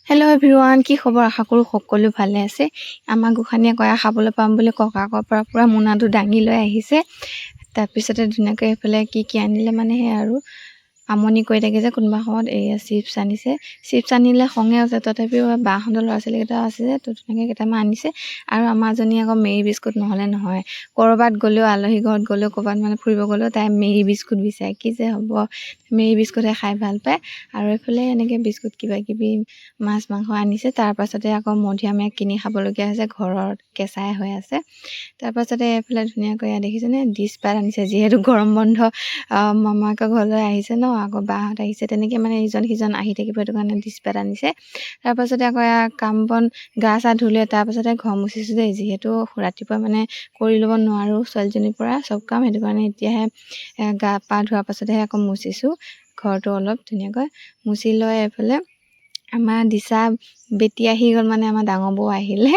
Hello' everyone, কি খবৰ? আশা কৰোঁ সকলো ভালে আছে। আমাৰ গোসাঁনীয়ে কয়া খাবলৈ পাম বুলি ককাকৰ পৰা পূৰা মোনাটো দাঙি লৈ আহিছে। তাৰপিছতে ধুনীয়াকৈ এইফালে কি আনিলে মানে সেয়া আৰু আমনি কৰি থাকে যে কোনোবা সময়ত এয়া চিপছ আনিছে। চিপছ আনিলে খঙে আছে, তথাপিও বাহঁতৰ ল'ৰা ছোৱালীকেইটা আছে যে তো ধুনীয়াকৈ কেইটামান আনিছে। আৰু আমাৰজনী আকৌ মেৰী বিস্কুট নহ'লে নহয়। ক'ৰবাত গ'লেও, আলহী ঘৰত গ'লেও, ক'ৰবাত মানে ফুৰিব গ'লেও তাই মেৰী বিস্কুট বিচাৰে। কি যে হ'ব, মেৰী বিস্কুটহে খাই ভাল পায়। আৰু এইফালে এনেকৈ বিস্কুট কিবাকিবি মাছ মাংস আনিছে। তাৰপাছতে আকৌ মধিয়ামে কিনি খাবলগীয়া হৈছে, ঘৰত কেঁচাই হৈ আছে। তাৰপাছতে এইফালে ধুনীয়াকৈ দেখিছেনে ডিছপাত আনিছে, যিহেতু গৰম বন্ধ মামাকৰ ঘৰলৈ আহিছে ন, আকৌ বাহঁত আহিছে, তেনেকৈ মানে ইজন সিজন আহি থাকিব, সেইটো কাৰণে ডিছপাত আনিছে। তাৰপাছতে আকৌ কাম বন গা চা ধুলে, তাৰপাছতে ঘৰ মুচিছোঁ দেই, যিহেতু ৰাতিপুৱা মানে কৰি ল'ব নোৱাৰোঁ ছোৱালীজনীৰ পৰা চব কাম, সেইটো কাৰণে এতিয়াহে গা পা ধোৱাৰ পাছতহে আকৌ মুচিছোঁ ঘৰটো অলপ ধুনীয়াকৈ মুচি লৈ। এইফালে আমাৰ দিশা বেটি আহি গ'ল, মানে আমাৰ ডাঙৰ বৌ আহিলে।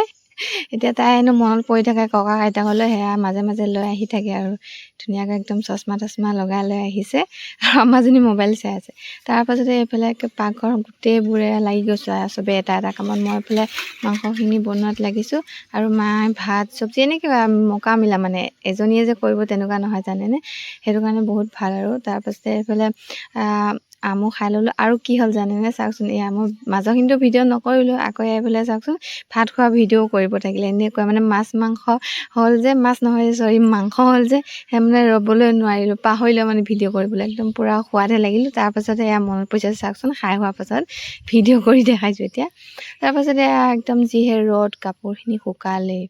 এতিয়া তাই হেনো মনত পৰি থাকে ককা আইতাকলৈ, সেয়া মাজে মাজে লৈ আহি থাকে আৰু ধুনীয়াকৈ একদম চশমা তচমা লগাই লৈ আহিছে। আৰু আমাৰজনী মোবাইল চাই আছে। তাৰপাছতে এইফালে পাকঘৰ গোটেইবোৰে লাগি গৈছোঁ আৰু চবেই এটা এটা কামত। মই এইফালে মাংসখিনি বনোৱাত লাগিছোঁ, আৰু মায়ে ভাত চব্জি এনেকৈ মকা মিলা, মানে এজনীয়ে যে কৰিব তেনেকুৱা নহয় জানেনে, সেইটো কাৰণে বহুত ভাল। আৰু তাৰপাছতে এইফালে আমো খাই ল'লোঁ। আৰু কি হ'ল জানেনে, চাওকচোন, এয়া মই মাজৰখিনিতো ভিডিঅ' নকৰিলোঁ, আকৌ এইফালে চাওকচোন ভাত খোৱা ভিডিঅ' কৰিব থাকিলে। এনেকুৱা মানে মাছ মাংস হ'ল যে, মাছ নহয় চৰি মাংস হ'ল যে, সেই মানে ৰ'বলৈ নোৱাৰিলোঁ, পাহৰিলোঁ মানে ভিডিঅ' কৰিবলৈ, একদম পূৰা সোৱাদহে লাগিলোঁ। তাৰপাছতে এয়া মনত পৰিছে, চাওকচোন খাই হোৱাৰ পাছত ভিডিঅ' কৰি দেখাইছোঁ এতিয়া। তাৰপাছতে একদম যিহে ৰ'দ, কাপোৰখিনি শুকালেই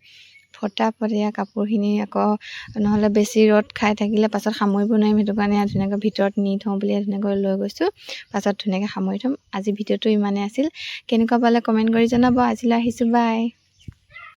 ফটাফট। এয়া কাপোৰখিনি আকৌ নহ'লে বেছি ৰ'দ খাই থাকিলে পাছত সামৰিব নোৱাৰিম, সেইটো কাৰণে ধুনীয়াকৈ ভিতৰত নি থওঁ বুলি ধুনীয়াকৈ লৈ গৈছোঁ। পাছত ধুনীয়াকৈ সামৰি থ'ম। আজি ভিডিঅ'টো ইমানেই আছিল, কেনেকুৱা পালে কমেণ্ট কৰি জনাব। আজিলৈ আহিছোঁ, বাই।